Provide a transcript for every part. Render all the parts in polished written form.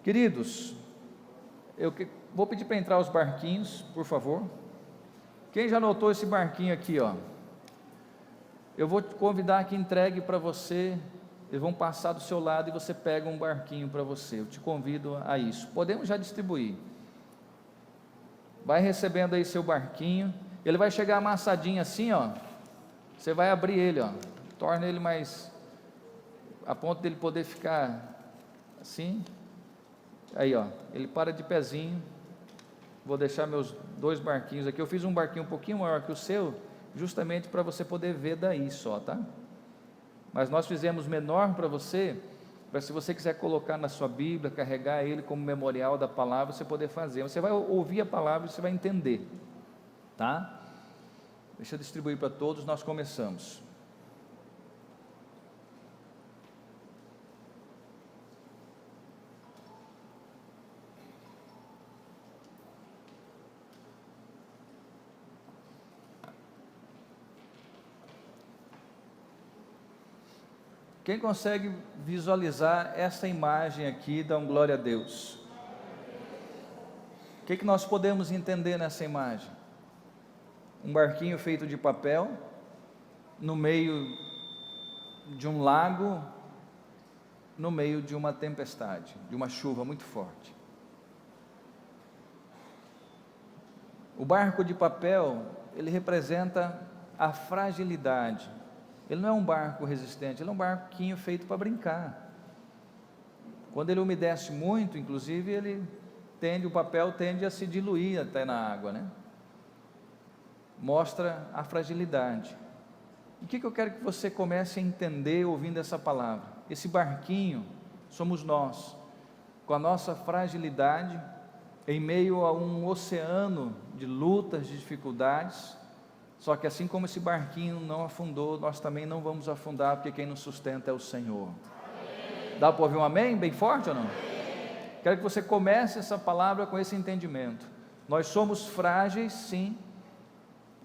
Queridos, vou pedir para entrar os barquinhos, por favor. Quem já notou esse barquinho aqui, ó? Eu vou te convidar que entregue para você. Eles vão passar do seu lado e você pega um barquinho para você. Eu te convido a isso. Podemos já distribuir. Vai recebendo aí seu barquinho. Ele vai chegar amassadinho assim, ó. Você vai abrir ele, ó. Torna ele mais a ponto dele poder ficar assim. Aí, ó. Ele para de pezinho. Vou deixar meus 2 barquinhos aqui. Eu fiz um barquinho um pouquinho maior que o seu, justamente para você poder ver daí só, tá? Mas nós fizemos menor para você, para se você quiser colocar na sua Bíblia, carregar ele como memorial da palavra, você poder fazer. Você vai ouvir a palavra e você vai entender, tá? Deixa eu distribuir para todos, nós começamos. Quem consegue visualizar essa imagem aqui, dá glória a Deus. O que nós podemos entender nessa imagem? Um barquinho feito de papel, no meio de um lago, no meio de uma tempestade, de uma chuva muito forte. O barco de papel, ele representa a fragilidade. Ele não é um barco resistente, ele é um barquinho feito para brincar. Quando ele umedece muito, inclusive, o papel tende a se diluir até na água, né? Mostra a fragilidade. O que eu quero que você comece a entender ouvindo essa palavra? Esse barquinho somos nós, com a nossa fragilidade, em meio a um oceano de lutas, de dificuldades. Só que assim como esse barquinho não afundou, nós também não vamos afundar, porque quem nos sustenta é o Senhor. Amém. Dá para ouvir um amém bem forte ou não? Amém. Quero que você comece essa palavra com esse entendimento. Nós somos frágeis, sim.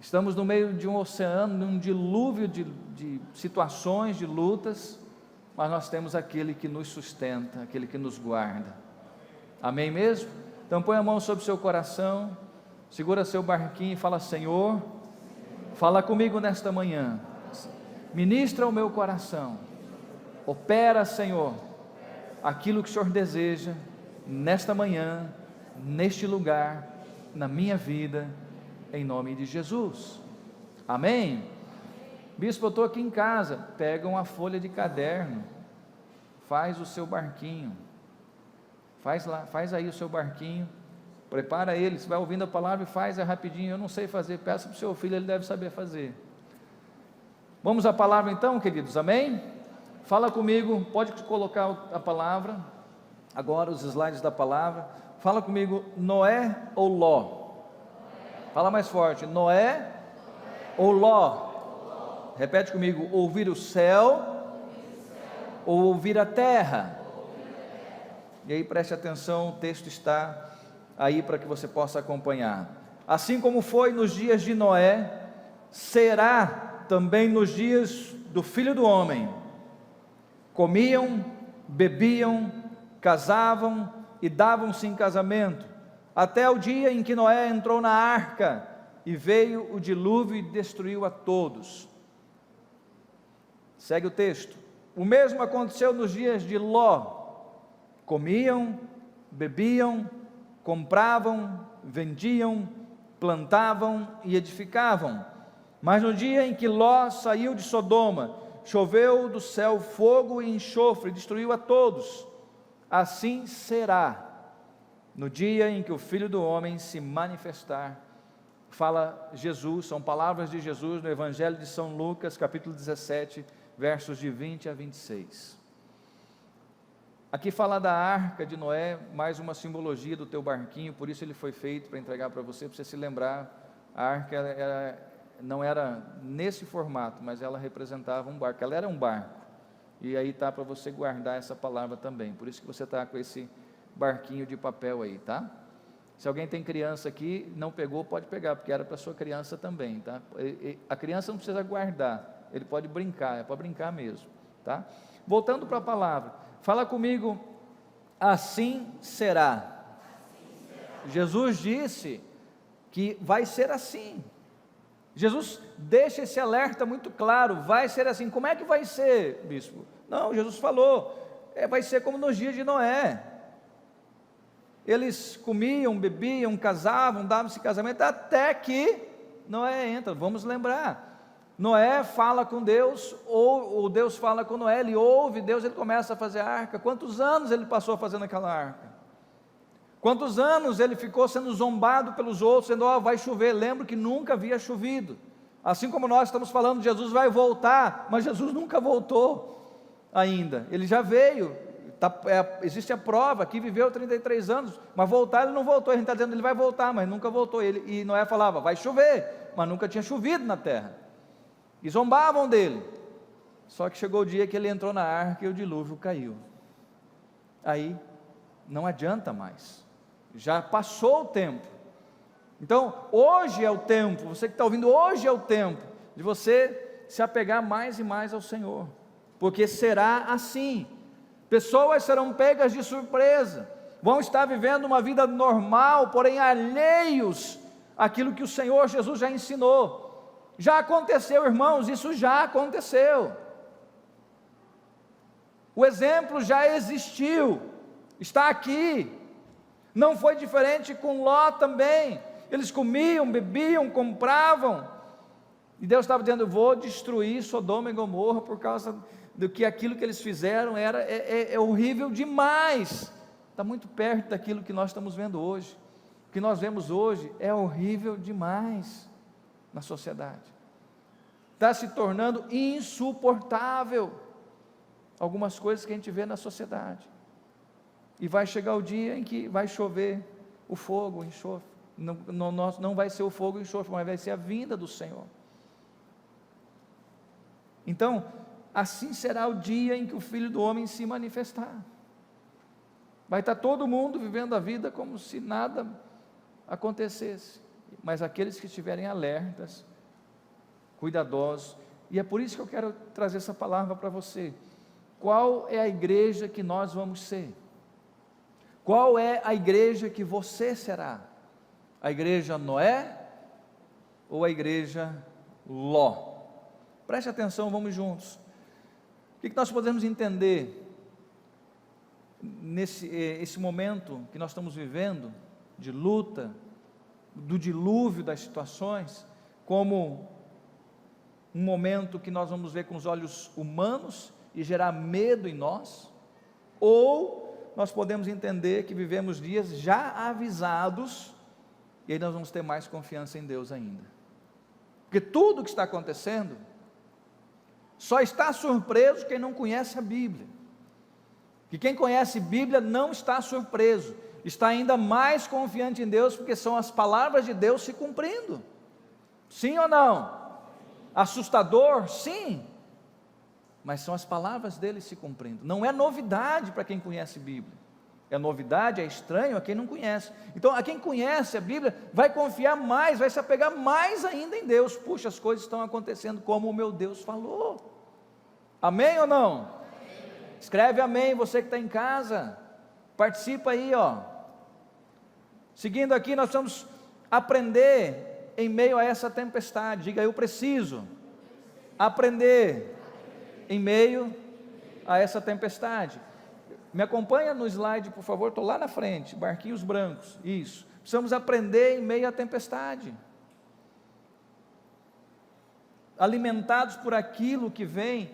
Estamos no meio de um oceano, num dilúvio de situações, de lutas, mas nós temos aquele que nos sustenta, aquele que nos guarda. Amém mesmo? Então põe a mão sobre o seu coração, segura seu barquinho e fala: Senhor, fala comigo nesta manhã, ministra o meu coração, opera, Senhor, aquilo que o Senhor deseja, nesta manhã, neste lugar, na minha vida, em nome de Jesus, amém? Bispo, eu estou aqui em casa, pega uma folha de caderno, faz o seu barquinho, faz aí o seu barquinho, prepara ele, você vai ouvindo a palavra e faz, é rapidinho. Eu não sei fazer, peça para o seu filho, ele deve saber fazer. Vamos à palavra então, queridos, amém? Fala comigo, pode colocar a palavra, agora os slides da palavra. Fala comigo, Noé ou Ló? Fala mais forte, Noé ou Ló? Repete comigo, ouvir o céu ou ouvir a terra? E aí preste atenção, o texto está aí para que você possa acompanhar. Assim como foi nos dias de Noé, será também nos dias do Filho do Homem. Comiam, bebiam, casavam e davam-se em casamento, até o dia em que Noé entrou na arca e veio o dilúvio e destruiu a todos. Segue o texto. O mesmo aconteceu nos dias de Ló. Comiam, bebiam, compravam, vendiam, plantavam e edificavam. Mas no dia em que Ló saiu de Sodoma, choveu do céu fogo e enxofre, e destruiu a todos. Assim será no dia em que o Filho do Homem se manifestar. Fala Jesus, são palavras de Jesus no Evangelho de São Lucas, capítulo 17, versos de 20 a 26. Aqui fala da arca de Noé, mais uma simbologia do teu barquinho, por isso ele foi feito para entregar para você se lembrar. A arca não era nesse formato, mas ela representava um barco, ela era um barco, e aí está para você guardar essa palavra também, por isso que você está com esse barquinho de papel aí, tá? Se alguém tem criança aqui, não pegou, pode pegar, porque era para sua criança também, tá? A criança não precisa guardar, ele pode brincar, é para brincar mesmo, tá? Voltando para a palavra, fala comigo, assim será. Jesus disse que vai ser assim. Jesus deixa esse alerta muito claro, vai ser assim. Como é que vai ser, bispo? Não, Jesus falou, vai ser como nos dias de Noé. Eles comiam, bebiam, casavam, davam-se casamento, até que Noé entra. Vamos lembrar, Noé fala com Deus, ou Deus fala com Noé, ele ouve Deus, ele começa a fazer a arca. Quantos anos ele passou fazendo aquela arca? Quantos anos ele ficou sendo zombado pelos outros, dizendo, vai chover? Lembro que nunca havia chovido. Assim como nós estamos falando, Jesus vai voltar, mas Jesus nunca voltou ainda. Ele já veio, existe a prova, que viveu 33 anos, mas voltar ele não voltou. A gente está dizendo, ele vai voltar, mas nunca voltou. E Noé falava, vai chover, mas nunca tinha chovido na terra. E zombavam dele. Só que chegou o dia que ele entrou na arca e o dilúvio caiu. Aí, não adianta mais. Já passou o tempo. Então, hoje é o tempo, você que está ouvindo, hoje é o tempo de você se apegar mais e mais ao Senhor, porque será assim. Pessoas serão pegas de surpresa, vão estar vivendo uma vida normal, porém alheios àquilo que o Senhor Jesus já ensinou. Já aconteceu, irmãos, isso já aconteceu. O exemplo já existiu, está aqui. Não foi diferente com Ló também. Eles comiam, bebiam, compravam, e Deus estava dizendo, eu vou destruir Sodoma e Gomorra, por causa do que aquilo que eles fizeram é horrível demais. Está muito perto daquilo que nós estamos vendo hoje. O que nós vemos hoje é horrível demais na sociedade. Está se tornando insuportável algumas coisas que a gente vê na sociedade. E vai chegar o dia em que vai chover o fogo, o enxofre. Não vai ser o fogo e o enxofre, mas vai ser a vinda do Senhor. Então, assim será o dia em que o Filho do Homem se manifestar. Vai estar todo mundo vivendo a vida como se nada acontecesse. Mas aqueles que estiverem alertas, cuidadosos, e é por isso que eu quero trazer essa palavra para você. Qual é a igreja que nós vamos ser? Qual é a igreja que você será? A igreja Noé ou a igreja Ló? Preste atenção, vamos juntos. O que nós podemos entender esse momento que nós estamos vivendo, de luta, do dilúvio das situações, como um momento que nós vamos ver com os olhos humanos e gerar medo em nós? Ou nós podemos entender que vivemos dias já avisados, e aí nós vamos ter mais confiança em Deus ainda, porque tudo que está acontecendo, só está surpreso quem não conhece a Bíblia, que quem conhece a Bíblia não está surpreso, está ainda mais confiante em Deus, porque são as palavras de Deus se cumprindo. Sim ou não? Assustador? Sim, mas são as palavras dele se cumprindo. Não é novidade para quem conhece a Bíblia, é novidade, é estranho a quem não conhece. Então, a quem conhece a Bíblia, vai confiar mais, vai se apegar mais ainda em Deus. Puxa, as coisas estão acontecendo como o meu Deus falou. Amém ou não? Amém. Escreve amém, você que está em casa, participa aí, Seguindo aqui, nós vamos aprender em meio a essa tempestade. Diga, eu preciso aprender em meio a essa tempestade. Me acompanha no slide, por favor, estou lá na frente, barquinhos brancos, isso. Precisamos aprender em meio à tempestade, alimentados por aquilo que vem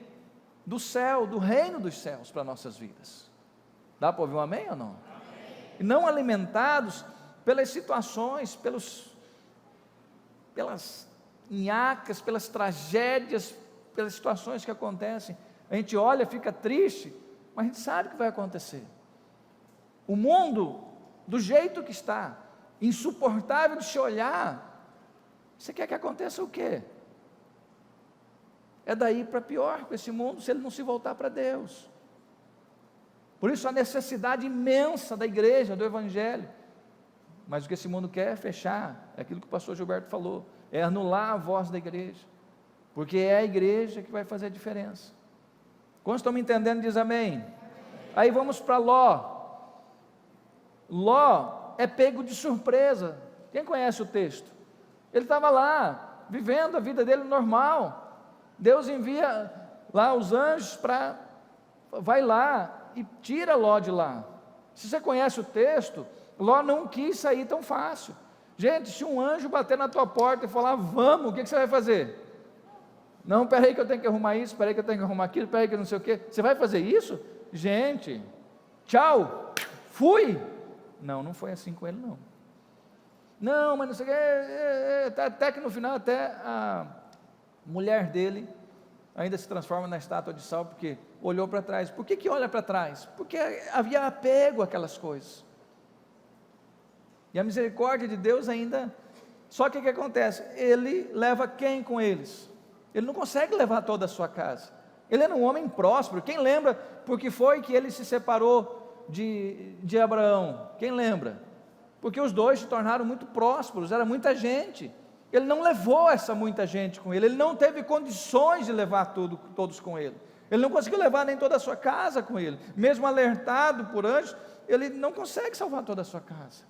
do céu, do reino dos céus para nossas vidas. Dá para ouvir um amém ou não? Amém. E não alimentados pelas situações, pelas nhacas, pelas tragédias, pelas situações que acontecem. A gente olha, fica triste, mas a gente sabe o que vai acontecer. O mundo, do jeito que está, insuportável de se olhar, você quer que aconteça o quê? É daí para pior com esse mundo, se ele não se voltar para Deus. Por isso a necessidade imensa da igreja, do evangelho. Mas o que esse mundo quer é fechar, é aquilo que o pastor Gilberto falou, é anular a voz da igreja, porque é a igreja que vai fazer a diferença. Quantos estão me entendendo, diz amém? Aí vamos para Ló. Ló é pego de surpresa. Quem conhece o texto? Ele estava lá, vivendo a vida dele normal. Deus envia lá os anjos vai lá e tira Ló de lá. Se você conhece o texto, Ló não quis sair tão fácil. Gente, se um anjo bater na tua porta e falar, vamos, o que você vai fazer? Não, peraí que eu tenho que arrumar isso, peraí que eu tenho que arrumar aquilo, peraí que eu não sei o quê. Você vai fazer isso? Gente, tchau, fui. Não foi assim com ele não. Não, mas não sei o quê, até que no final até a mulher dele ainda se transforma na estátua de sal, porque olhou para trás. Por que olha para trás? Porque havia apego àquelas coisas. E a misericórdia de Deus ainda, só que o que acontece? Ele leva quem com eles? Ele não consegue levar toda a sua casa. Ele era um homem próspero. Quem lembra por que foi que ele se separou de Abraão? Quem lembra? Porque os dois se tornaram muito prósperos, era muita gente. Ele não levou essa muita gente com ele não teve condições de levar todos com ele. Ele não conseguiu levar nem toda a sua casa com ele. Mesmo alertado por anjos, ele não consegue salvar toda a sua casa.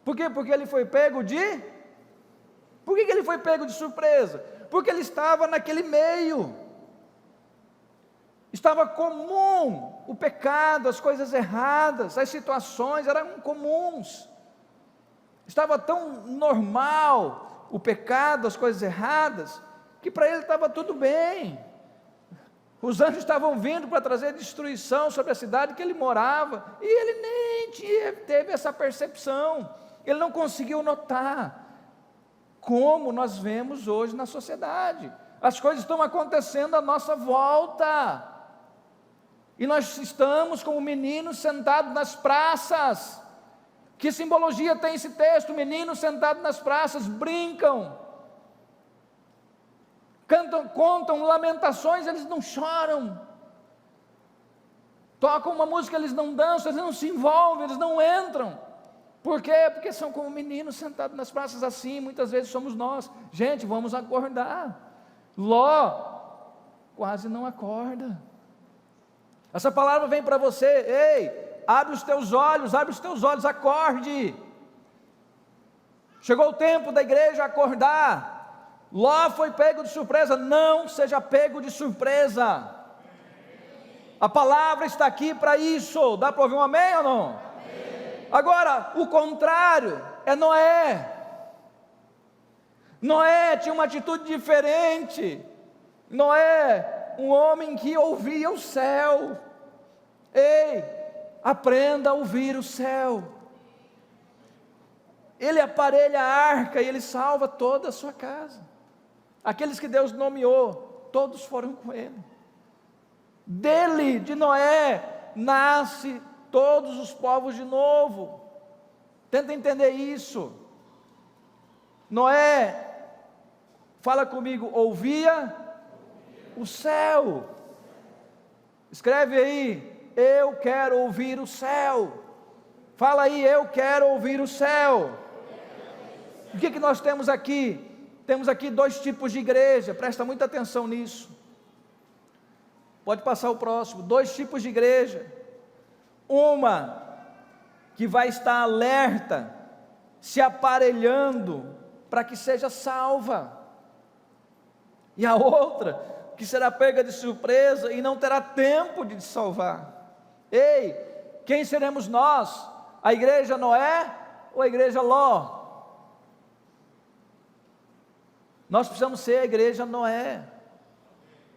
Por quê? Porque ele foi pego de... Por que ele foi pego de surpresa? Porque ele estava naquele meio. Estava comum o pecado, as coisas erradas, as situações eram comuns. Estava tão normal o pecado, as coisas erradas, que para ele estava tudo bem. Os anjos estavam vindo para trazer destruição sobre a cidade que ele morava, e ele nem teve essa percepção. Ele não conseguiu notar como nós vemos hoje na sociedade. As coisas estão acontecendo à nossa volta. E nós estamos como meninos sentados nas praças. Que simbologia tem esse texto? Meninos sentados nas praças, brincam, cantam, contam lamentações, eles não choram. Tocam uma música, eles não dançam, eles não se envolvem, eles não entram. Por quê? Porque são como meninos sentados nas praças, assim muitas vezes somos nós. Gente, vamos acordar. Ló quase não acorda. Essa palavra vem para você, ei, abre os teus olhos, acorde. Chegou o tempo da igreja acordar. Ló foi pego de surpresa, não seja pego de surpresa. A palavra está aqui para isso. Dá para ouvir um amém ou não? Amém. Agora, o contrário é Noé. Noé tinha uma atitude diferente. Noé, um homem que ouvia o céu. Ei, aprenda a ouvir o céu. Ele aparelha a arca e ele salva toda a sua casa. Aqueles que Deus nomeou, todos foram com ele. Dele, de Noé, nasce todos os povos de novo. Tenta entender isso. Noé, fala comigo, ouvia o céu. Escreve aí, eu quero ouvir o céu. Fala aí, eu quero ouvir o céu. O que nós temos aqui? Temos aqui dois tipos de igreja, presta muita atenção nisso. Pode passar o próximo. Dois tipos de igreja. Uma que vai estar alerta, se aparelhando para que seja salva. E a outra que será pega de surpresa e não terá tempo de te salvar. Ei, quem seremos nós? A igreja Noé ou a igreja Ló? Nós precisamos ser a igreja Noé,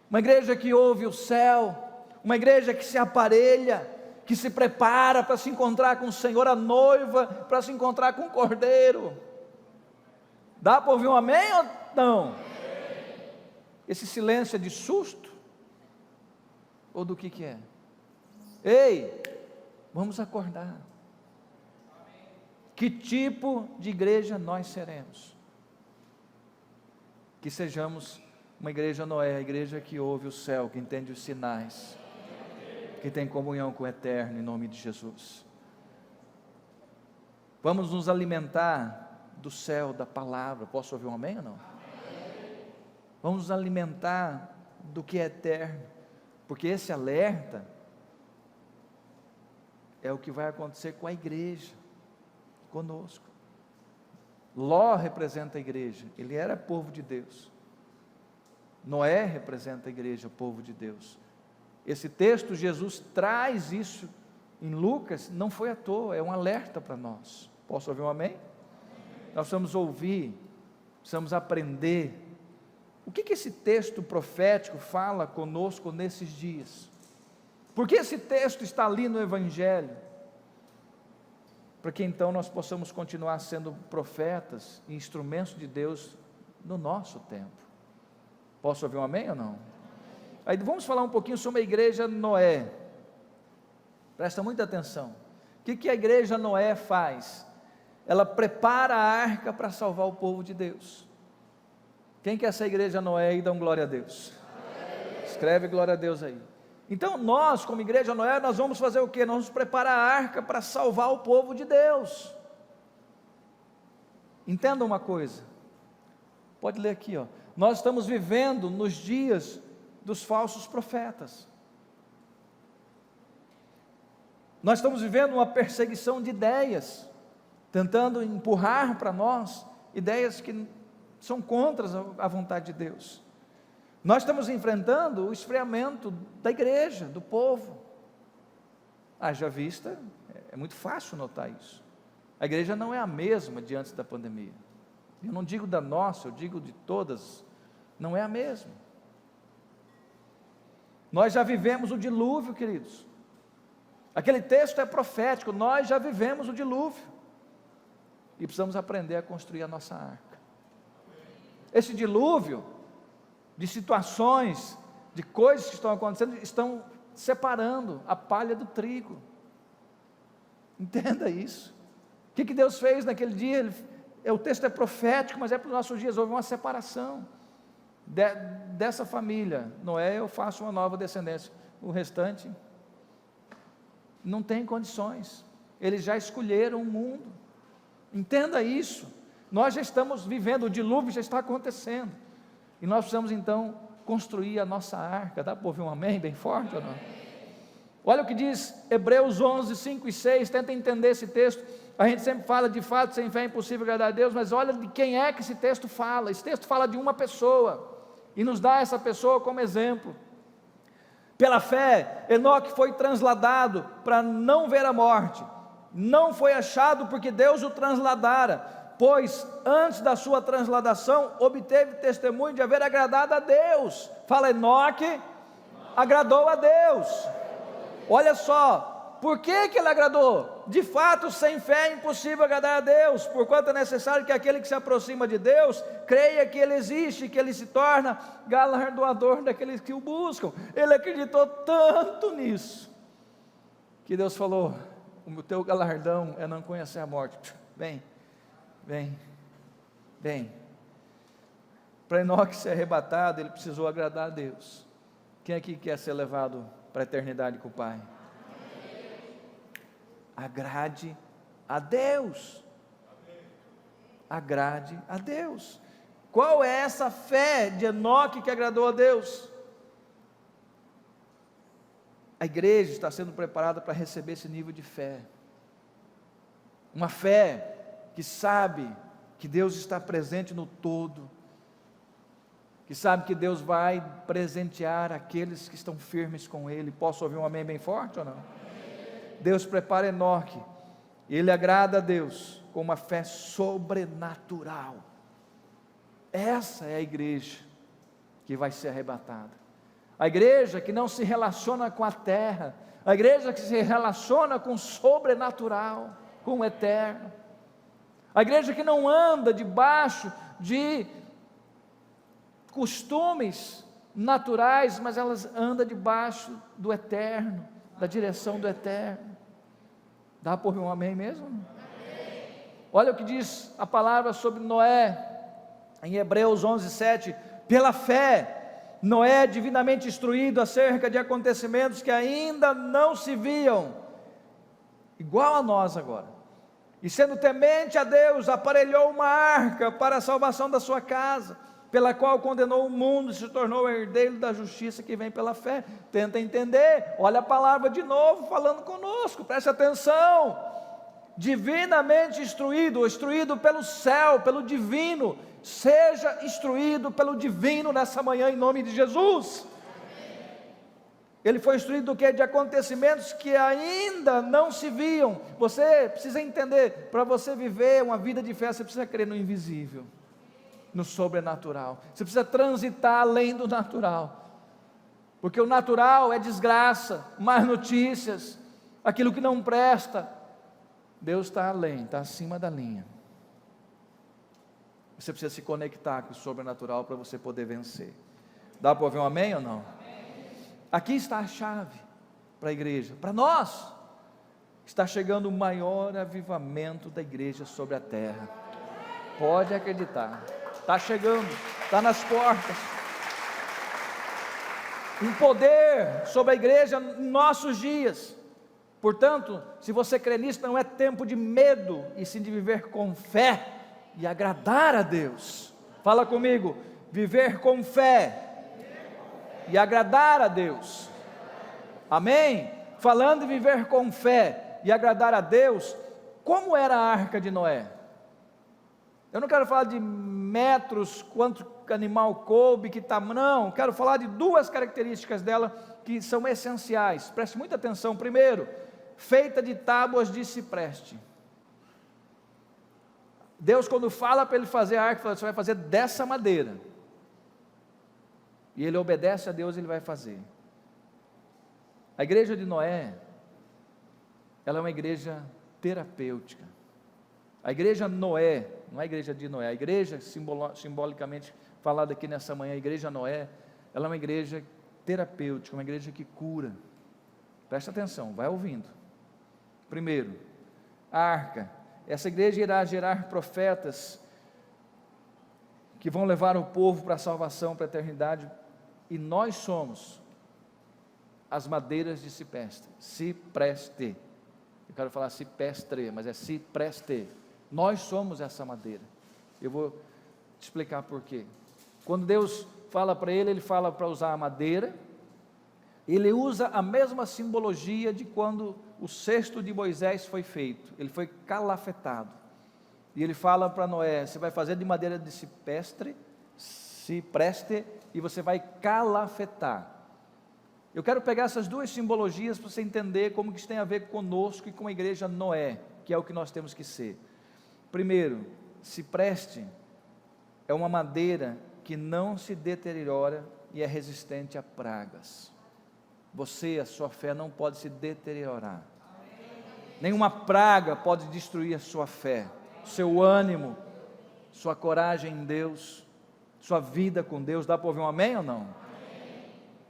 uma igreja que ouve o céu, uma igreja que se aparelha, que se prepara para se encontrar com o Senhor, a noiva, para se encontrar com o Cordeiro. Dá para ouvir um amém ou não? Esse silêncio é de susto? Ou do que é? Ei, vamos acordar. Que tipo de igreja nós seremos? Que sejamos uma igreja Noé, a igreja que ouve o céu, que entende os sinais, que tem comunhão com o eterno, em nome de Jesus. Vamos nos alimentar do céu, da palavra. Posso ouvir um amém ou não? Amém. Vamos nos alimentar do que é eterno, porque esse alerta é o que vai acontecer com a igreja, conosco. Ló representa a igreja, ele era povo de Deus. Noé representa a igreja, o povo de Deus. Esse texto, Jesus traz isso em Lucas, não foi à toa, é um alerta para nós. Posso ouvir um amém? Nós precisamos ouvir, precisamos aprender. O que esse texto profético fala conosco nesses dias? Por que esse texto está ali no Evangelho? Para que então nós possamos continuar sendo profetas e instrumentos de Deus no nosso tempo. Posso ouvir um amém ou não? Aí vamos falar um pouquinho sobre a igreja Noé. Presta muita atenção. O que a igreja Noé faz? Ela prepara a arca para salvar o povo de Deus. Quem quer essa igreja Noé e dá glória a Deus? Escreve glória a Deus aí. Então nós, como igreja Noé, nós vamos fazer o quê? Nós vamos preparar a arca para salvar o povo de Deus. Entenda uma coisa, pode ler aqui, ó. Nós estamos vivendo nos dias dos falsos profetas. Nós estamos vivendo uma perseguição de ideias, tentando empurrar para nós ideias que são contra a vontade de Deus. Nós estamos enfrentando o esfriamento da igreja, do povo. Haja vista, é muito fácil notar isso. A igreja não é a mesma de antes da pandemia. Eu não digo da nossa, eu digo de todas, não é a mesma. Nós já vivemos o dilúvio, queridos. Aquele texto é profético, nós já vivemos o dilúvio. E precisamos aprender a construir a nossa arca. Esse dilúvio de situações, de coisas que estão acontecendo, estão separando a palha do trigo. Entenda isso. O que Deus fez naquele dia? O texto é profético, mas é para os nossos dias. Houve uma separação dessa família. Noé, eu faço uma nova descendência. O restante não tem condições. Eles já escolheram o mundo. Entenda isso. Nós já estamos vivendo, o dilúvio já está acontecendo. E nós precisamos então construir a nossa arca. Dá para ouvir um amém bem forte ou não? Olha o que diz Hebreus 11, 5 e 6, tenta entender esse texto. A gente sempre fala, de fato, sem fé é impossível agradar a Deus, mas olha de quem é que esse texto fala. Esse texto fala de uma pessoa, e nos dá essa pessoa como exemplo. Pela fé, Enoque foi transladado para não ver a morte, não foi achado porque Deus o transladara, pois antes da sua transladação, obteve testemunho de haver agradado a Deus. Fala, Enoque agradou a Deus. Olha só, por que ele agradou? De fato, sem fé é impossível agradar a Deus, porquanto é necessário que aquele que se aproxima de Deus, creia que Ele existe, que Ele se torna galardoador daqueles que o buscam. Ele acreditou tanto nisso, que Deus falou, o teu galardão é não conhecer a morte. Vem. Para Enoque ser arrebatado, ele precisou agradar a Deus. Quem aqui quer ser levado para a eternidade com o Pai? Agrade a Deus. Agrade a Deus. Qual é essa fé de Enoque que agradou a Deus? A igreja está sendo preparada para receber esse nível de fé. Uma fé que sabe que Deus está presente no todo, que sabe que Deus vai presentear aqueles que estão firmes com Ele. Posso ouvir um amém bem forte ou não? Amém. Deus prepara Enoque, ele agrada a Deus com uma fé sobrenatural. Essa é a igreja que vai ser arrebatada, a igreja que não se relaciona com a terra, a igreja que se relaciona com o sobrenatural, com o eterno, a igreja que não anda debaixo de costumes naturais, mas elas andam debaixo do eterno, da direção do eterno. Dá para ouvir um amém mesmo? Amém. Olha o que diz a palavra sobre Noé, em Hebreus 11, 7, pela fé, Noé, divinamente instruído acerca de acontecimentos que ainda não se viam, igual a nós agora, e sendo temente a Deus, aparelhou uma arca para a salvação da sua casa. pela qual condenou o mundo e se tornou herdeiro da justiça que vem pela fé. Tenta entender, olha a palavra de novo falando conosco, preste atenção. Divinamente instruído, instruído pelo céu, pelo divino, seja instruído pelo divino nessa manhã em nome de Jesus. Ele foi instruído do que? De acontecimentos que ainda não se viam. Você precisa entender, para você viver uma vida de fé, você precisa crer no invisível, no sobrenatural. Você precisa transitar além do natural, porque o natural é desgraça, más notícias, aquilo que não presta. Deus está além, está acima da linha. Você precisa se conectar com o sobrenatural para você poder vencer. Dá para ouvir um amém ou não? Aqui está a chave para a igreja, para nós. Está chegando o maior avivamento da igreja sobre a terra. Pode acreditar, está chegando, está nas portas. Um poder sobre a igreja em nossos dias. Portanto, se você crê nisso, não é tempo de medo, e sim de viver com fé e agradar a Deus. Fala comigo, viver com fé e agradar a Deus. Amém? Falando em viver com fé e agradar a Deus, como era a arca de Noé? Eu não quero falar de metros, quanto animal coube, que tamanho, não, quero falar de duas características dela que são essenciais, preste muita atenção. Primeiro, feita de tábuas de cipreste. Deus, quando fala para ele fazer a arca, fala, você vai fazer dessa madeira, e ele obedece a Deus, ele vai fazer. A igreja de Noé, ela é uma igreja terapêutica. A igreja Noé, não é a igreja de Noé, a igreja simbolicamente falada aqui nessa manhã, a igreja Noé, ela é uma igreja terapêutica, uma igreja que cura. Presta atenção, vai ouvindo. Primeiro, a arca, essa igreja irá gerar profetas que vão levar o povo para a salvação, para a eternidade, e nós somos as madeiras de cipreste. Eu quero falar cipestre, mas é cipreste. Nós somos essa madeira. Eu vou te explicar por quê. Quando Deus fala para ele, ele fala para usar a madeira. Ele usa a mesma simbologia de quando o cesto de Moisés foi feito. Ele foi calafetado. E ele fala para Noé, você vai fazer de madeira de cipreste, e você vai calafetar. Eu quero pegar essas duas simbologias para você entender como que isso tem a ver conosco e com a igreja Noé, que é o que nós temos que ser. Primeiro, cipreste é uma madeira que não se deteriora e é resistente a pragas. Você, a sua fé não pode se deteriorar. Nenhuma praga pode destruir a sua fé, seu ânimo, sua coragem em Deus, sua vida com Deus. Dá para ouvir um amém ou não?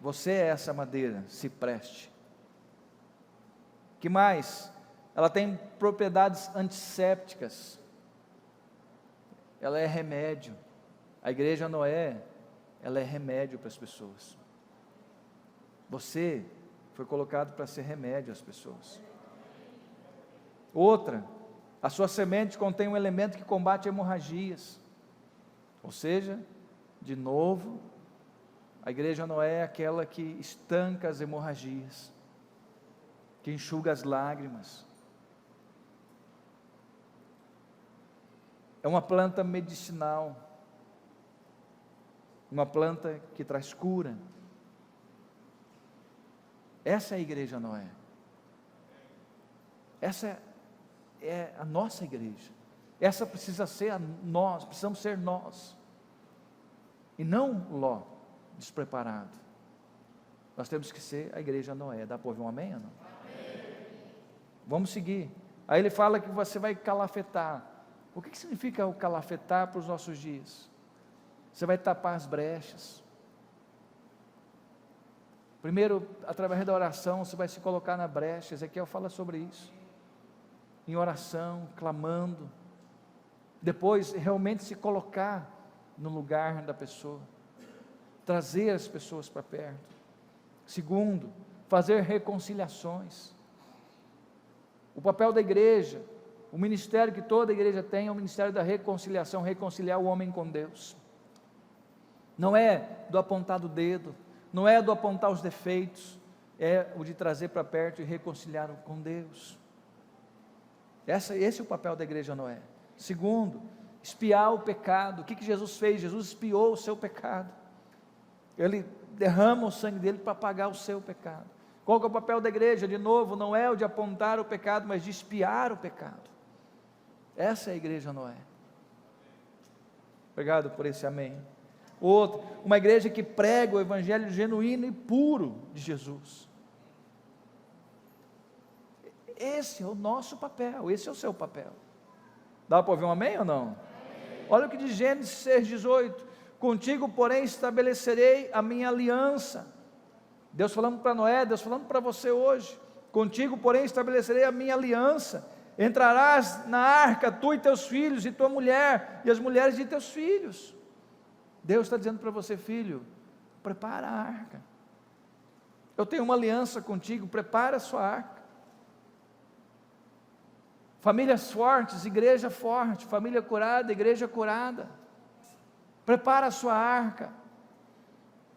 Você é essa madeira, cipreste. Que mais? Ela tem propriedades antissépticas. Ela é remédio. A igreja Noé, ela é remédio para as pessoas. Você foi colocado para ser remédio às pessoas. Outra, a sua semente contém um elemento que combate hemorragias. Ou seja, de novo, a igreja Noé é aquela que estanca as hemorragias, que enxuga as lágrimas. É uma planta medicinal, uma planta que traz cura. Essa é a igreja Noé. Essa é a nossa igreja. Essa precisa ser nós, precisamos ser nós. E não Ló, despreparado. Nós temos que ser a igreja Noé. Dá para ouvir um amém ou não? Amém. Vamos seguir. Aí ele fala que você vai calafetar. O que significa o calafetar para os nossos dias? Você vai tapar as brechas. Primeiro, através da oração, você vai se colocar na brecha. Ezequiel fala sobre isso. Em oração, clamando. Depois, realmente se colocar no lugar da pessoa. Trazer as pessoas para perto. Segundo, fazer reconciliações. O papel da igreja, o ministério que toda igreja tem é o ministério da reconciliação, reconciliar o homem com Deus. não é do apontar do dedo, não é do apontar os defeitos, é o de trazer para perto e reconciliar com Deus. Esse é o papel da igreja Noé. Segundo, espiar o pecado. O que Jesus fez? Jesus espiou o seu pecado. Ele derrama o sangue dele para pagar o seu pecado. Qual que é o papel da igreja? De novo, não é o de apontar o pecado, mas de espiar o pecado. Essa é a igreja Noé. Obrigado por esse amém. Outro, uma igreja que prega o evangelho genuíno e puro de Jesus. Esse é o nosso papel, esse é o seu papel. Dá para ouvir um amém ou não? Amém. Olha o que diz Gênesis 6,18: contigo, porém, estabelecerei a minha aliança. Deus falando para Noé, Deus falando para você hoje: contigo, porém, estabelecerei a minha aliança. Entrarás na arca, tu e teus filhos, e tua mulher, e as mulheres de teus filhos. Deus está dizendo para você: filho, prepara a arca. Eu tenho uma aliança contigo, prepara a sua arca. Famílias fortes, igreja forte, família curada, igreja curada. Prepara a sua arca.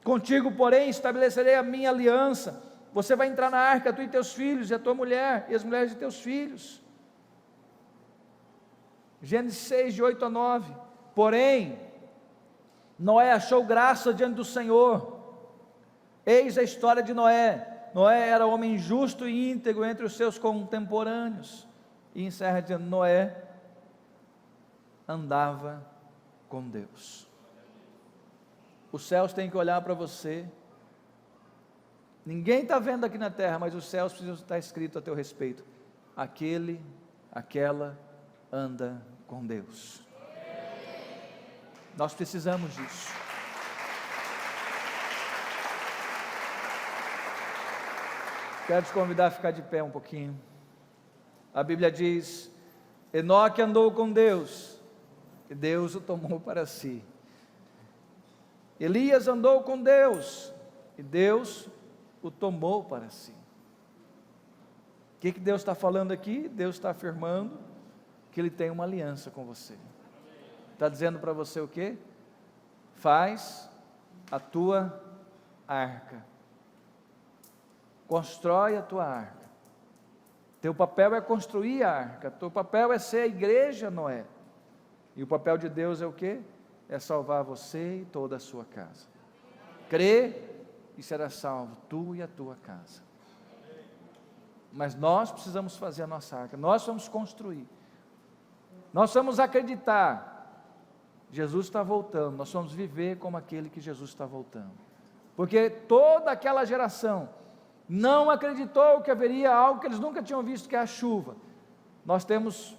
Contigo, porém, estabelecerei a minha aliança. Você vai entrar na arca, tu e teus filhos, e a tua mulher, e as mulheres de teus filhos. Gênesis 6, de 8 a 9. Porém, Noé achou graça diante do Senhor. Eis a história de Noé. Noé era homem justo e íntegro entre os seus contemporâneos. E encerra dizendo: Noé andava com Deus. Os céus têm que olhar para você. Ninguém está vendo aqui na terra, mas os céus precisam estar escrito a teu respeito: aquele, aquela anda com Deus. Nós precisamos disso. Quero te convidar a ficar de pé um pouquinho. A Bíblia diz: Enoque andou com Deus, e Deus o tomou para si. Elias andou com Deus, e Deus o tomou para si. O que Deus está falando aqui? Deus está afirmando que Ele tem uma aliança com você. Está dizendo para você o quê? Faz a tua arca. Constrói a tua arca. Teu papel é construir a arca. Teu papel é ser a igreja Noé. E o papel de Deus é o quê? É salvar você e toda a sua casa. Crê e será salvo, tu e a tua casa. Mas nós precisamos fazer a nossa arca. Nós vamos construir. Nós vamos acreditar. Jesus está voltando. Nós vamos viver como aquele que Jesus está voltando. Porque toda aquela geração não acreditou que haveria algo que eles nunca tinham visto, que é a chuva. Nós temos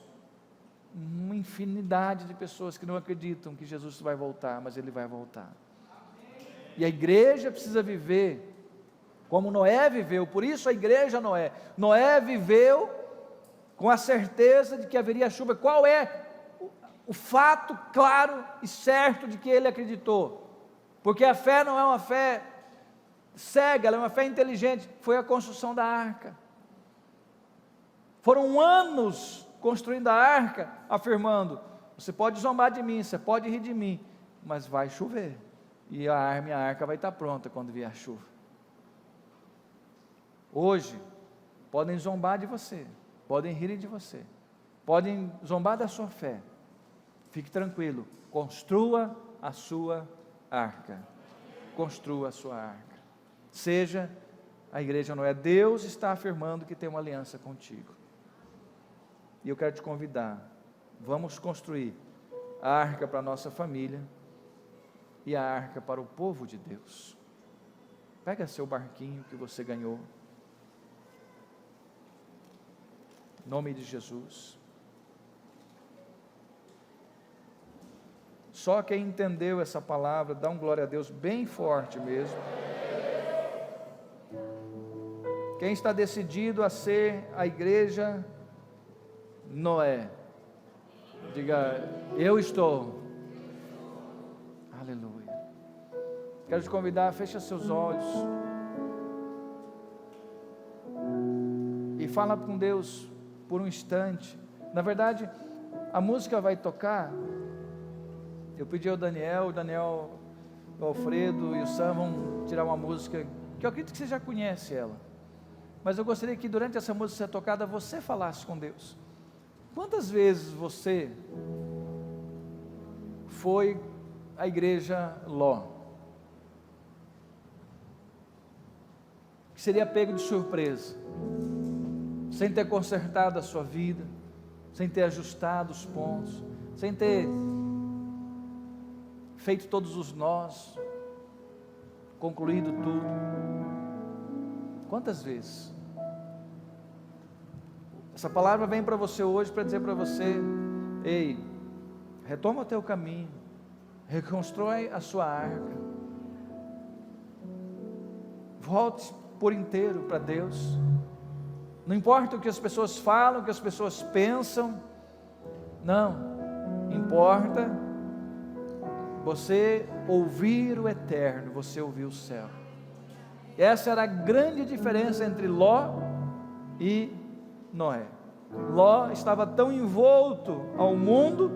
uma infinidade de pessoas que não acreditam que Jesus vai voltar, mas Ele vai voltar. E a igreja precisa viver como Noé viveu. Por isso a igreja Noé. Noé viveu com a certeza de que haveria chuva. Qual é o fato claro e certo de que ele acreditou? Porque a fé não é uma fé cega, ela é uma fé inteligente. Foi a construção da arca. Foram anos construindo a arca, afirmando: você pode zombar de mim, você pode rir de mim, mas vai chover, e a minha arca vai estar pronta quando vier a chuva. Hoje, podem zombar de você, podem rir de você, podem zombar da sua fé. Fique tranquilo, construa a sua arca. Construa a sua arca. Seja a igreja Noé. Deus está afirmando que tem uma aliança contigo. E eu quero te convidar, vamos construir a arca para a nossa família e a arca para o povo de Deus. Pega seu barquinho que você ganhou. Em nome de Jesus. Só quem entendeu essa palavra, dá um glória a Deus bem forte mesmo. Quem está decidido a ser a igreja Noé, diga: eu estou. Aleluia. Quero te convidar, fecha seus olhos e fala com Deus por um instante. Na verdade, a música vai tocar. Eu pedi ao Daniel, o Daniel o Alfredo e o Sam vão tirar uma música que eu acredito que você já conhece ela, mas eu gostaria que durante essa música ser tocada, você falasse com Deus. Quantas vezes você foi à igreja Ló, que seria pego de surpresa, sem ter consertado a sua vida, sem ter ajustado os pontos, sem ter feito todos os nós, concluído tudo? Quantas vezes? Essa palavra vem para você hoje para dizer para você: ei, retoma o teu caminho, reconstrói a sua arca, volte por inteiro para Deus. Não importa o que as pessoas falam, o que as pessoas pensam, não, importa você ouvir o eterno, você ouvir o céu. Essa era a grande diferença entre Ló e Noé. Ló estava tão envolto ao mundo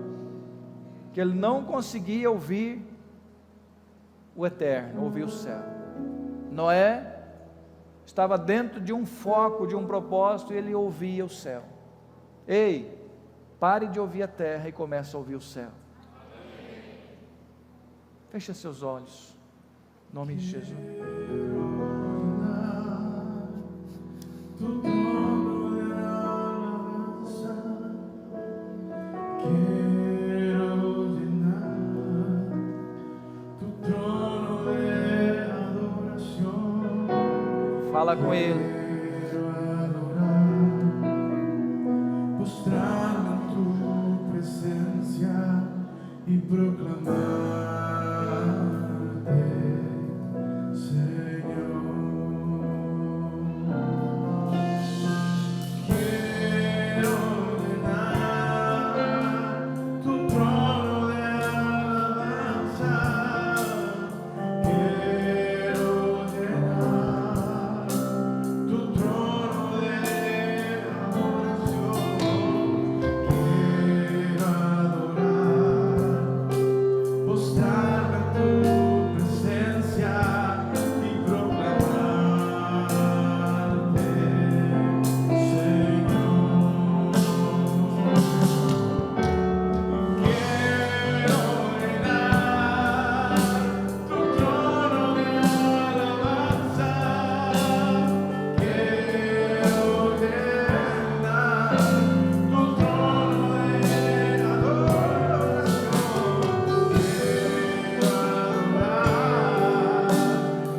que ele não conseguia ouvir o eterno, ouvir o céu. Noé estava dentro de um foco, de um propósito, e ele ouvia o céu. Ei, pare de ouvir a terra e comece a ouvir o céu. Feche seus olhos, em nome de Jesus. Fala com Ele. Postrar-me em tua presença e proclamar-te, Senhor. Quero ordenar tu trono de alabanza. Quero ordenar tu trono de adoración. Quiero adorar, postrarme en tu presencia y proclamarte, Señor. Quiero ordenar tu trono de alabanza. Quiero ordenar tu trono de adoración. Quiero adorar,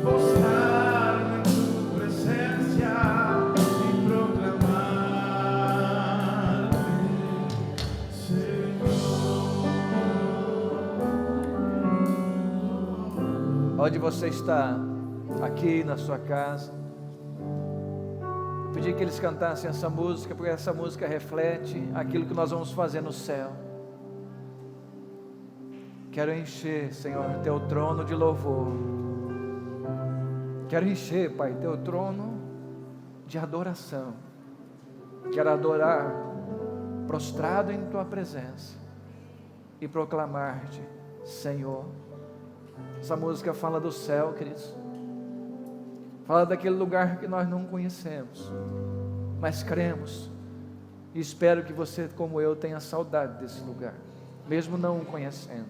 postrarme en tu presencia y proclamarte, Señor. Onde você está, aqui na sua casa, eu pedi que eles cantassem essa música, porque essa música reflete aquilo que nós vamos fazer no céu. Quero encher, Senhor, teu trono de louvor. Quero encher, Pai, teu trono de adoração. Quero adorar, prostrado em tua presença, e proclamar-te, Senhor. Essa música fala do céu, queridos. Fala daquele lugar que nós não conhecemos, mas cremos. E espero que você, como eu, tenha saudade desse lugar, mesmo não o conhecendo.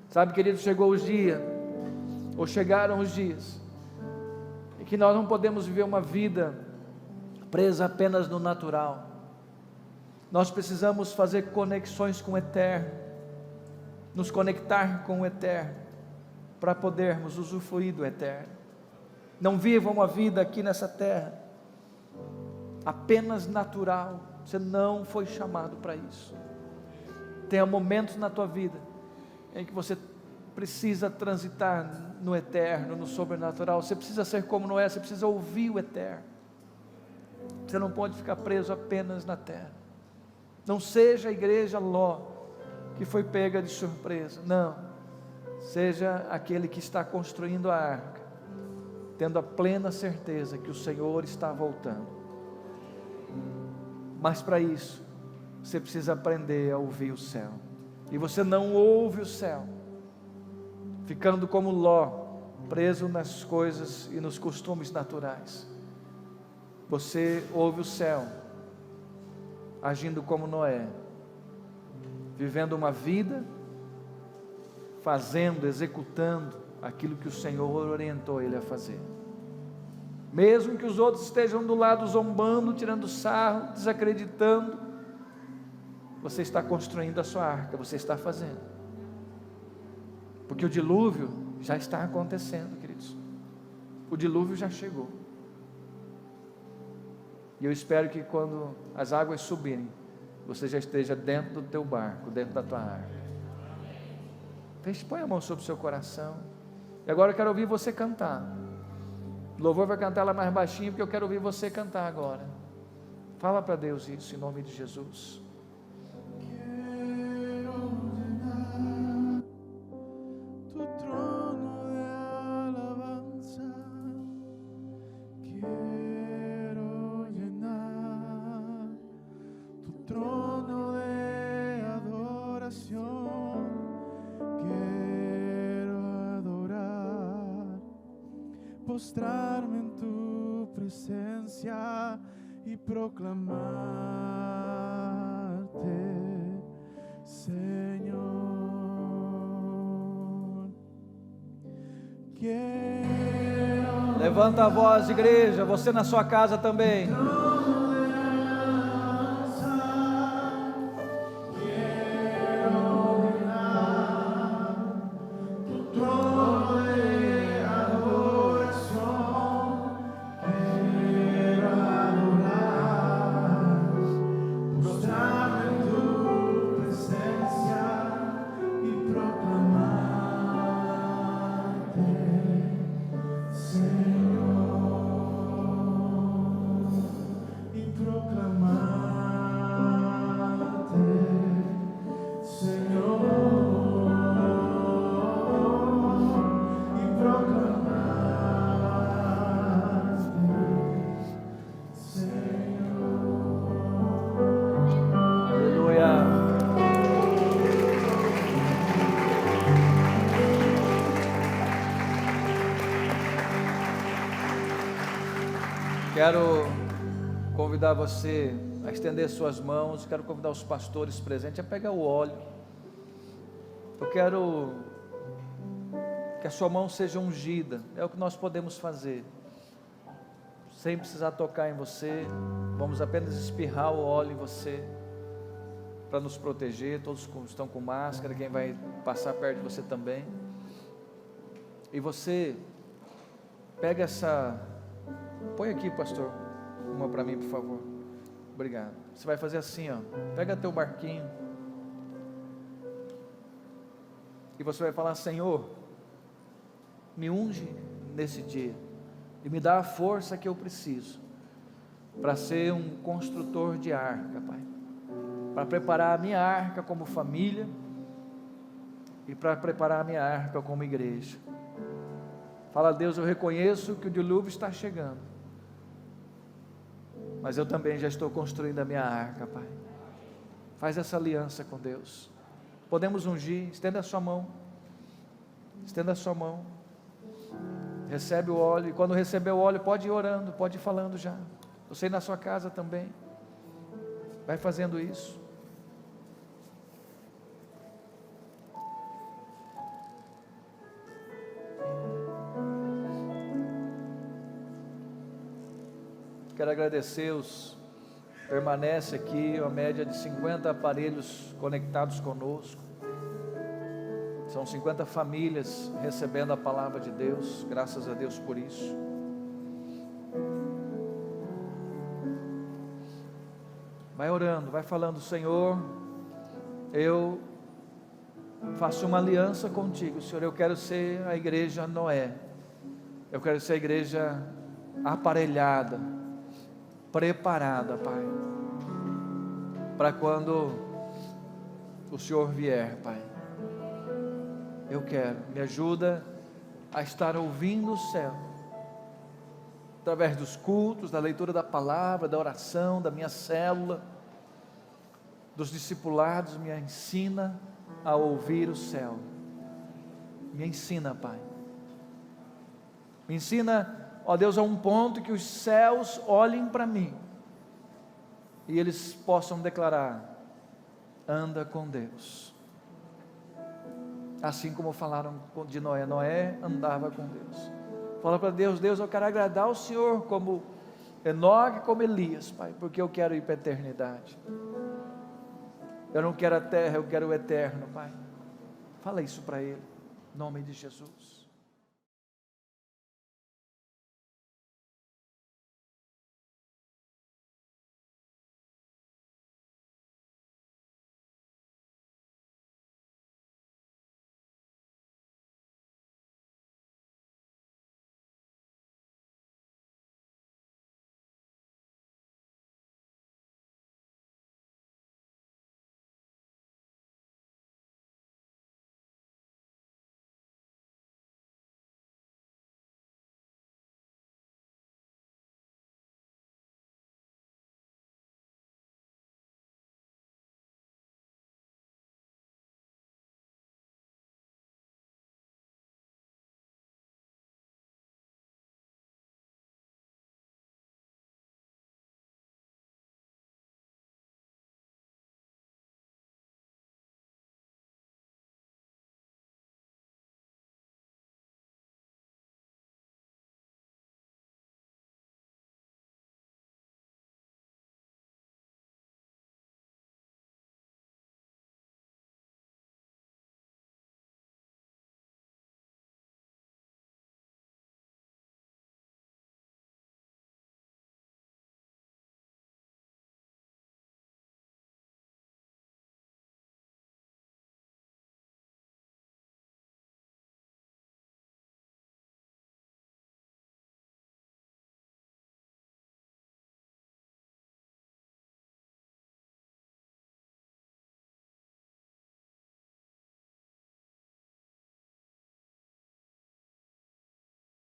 Sabe, queridos, chegou os dias, ou chegaram os dias, em que nós não podemos viver uma vida presa apenas no natural. Nós precisamos fazer conexões com o eterno, nos conectar com o eterno, para podermos usufruir do eterno. Não viva uma vida aqui nessa terra apenas natural. Você não foi chamado para isso. Tenha momentos na tua vida em que você precisa transitar no eterno, no sobrenatural. Você precisa ser como Noé, você precisa ouvir o eterno. Você não pode ficar preso apenas na terra. Não seja a igreja Ló, que foi pega de surpresa. Não, seja aquele que está construindo a arca, tendo a plena certeza que o Senhor está voltando. Mas para isso, você precisa aprender a ouvir o céu. E você não ouve o céu ficando como Ló, preso nas coisas e nos costumes naturais. Você ouve o céu, agindo como Noé, vivendo uma vida, fazendo, executando aquilo que o Senhor orientou ele a fazer. Mesmo que os outros estejam do lado zombando, tirando sarro, desacreditando, você está construindo a sua arca, você está fazendo. Porque o dilúvio já está acontecendo, queridos. O dilúvio já chegou. E eu espero que quando as águas subirem, você já esteja dentro do teu barco, dentro da tua arca. Põe a mão sobre o seu coração. E agora eu quero ouvir você cantar. O louvor vai cantar lá mais baixinho, porque eu quero ouvir você cantar agora. Fala para Deus isso, em nome de Jesus. Postrarme en tu presencia y proclamarte, Señor. Quiero Levanta a voz, igreja, você na sua casa também. Quero convidar você a estender suas mãos, quero convidar os pastores presentes a pegar o óleo. Eu quero que a sua mão seja ungida, é o que nós podemos fazer, sem precisar tocar em você, vamos apenas espirrar o óleo em você, para nos proteger. Todos estão com máscara, quem vai passar perto de você também, e você pega essa, põe aqui, pastor, uma para mim, por favor, obrigado. Você vai fazer assim, ó, pega teu barquinho, e você vai falar: Senhor, me unge nesse dia, e me dá a força que eu preciso, para ser um construtor de arca, Pai, para preparar a minha arca como família, e para preparar a minha arca como igreja. Fala: Deus, eu reconheço que o dilúvio está chegando, mas eu também já estou construindo a minha arca, Pai. Faz essa aliança com Deus. Podemos ungir, estenda a sua mão, estenda a sua mão, recebe o óleo, e quando receber o óleo, pode ir orando, pode ir falando já. Você na sua casa também, vai fazendo isso. Quero agradecer permanece aqui uma média de 50 aparelhos conectados conosco. São 50 famílias recebendo a palavra de Deus, graças a Deus por isso. Vai orando, vai falando: Senhor, eu faço uma aliança contigo, Senhor, eu quero ser a igreja Noé, eu quero ser a igreja aparelhada, preparada, Pai, para quando o Senhor vier, Pai. Eu quero, me ajuda a estar ouvindo o céu, através dos cultos, da leitura da palavra, da oração, da minha célula, dos discipulados, me ensina a ouvir o céu. Me ensina, Pai. Me ensina, ó Deus, a um ponto que os céus olhem para mim e eles possam declarar: anda com Deus. Assim como falaram de Noé. Noé andava com Deus. Fala para Deus: Deus, eu quero agradar o Senhor como Enoque, como Elias, Pai, porque eu quero ir para a eternidade. Eu não quero a terra, eu quero o eterno, Pai. Fala isso para ele, em nome de Jesus.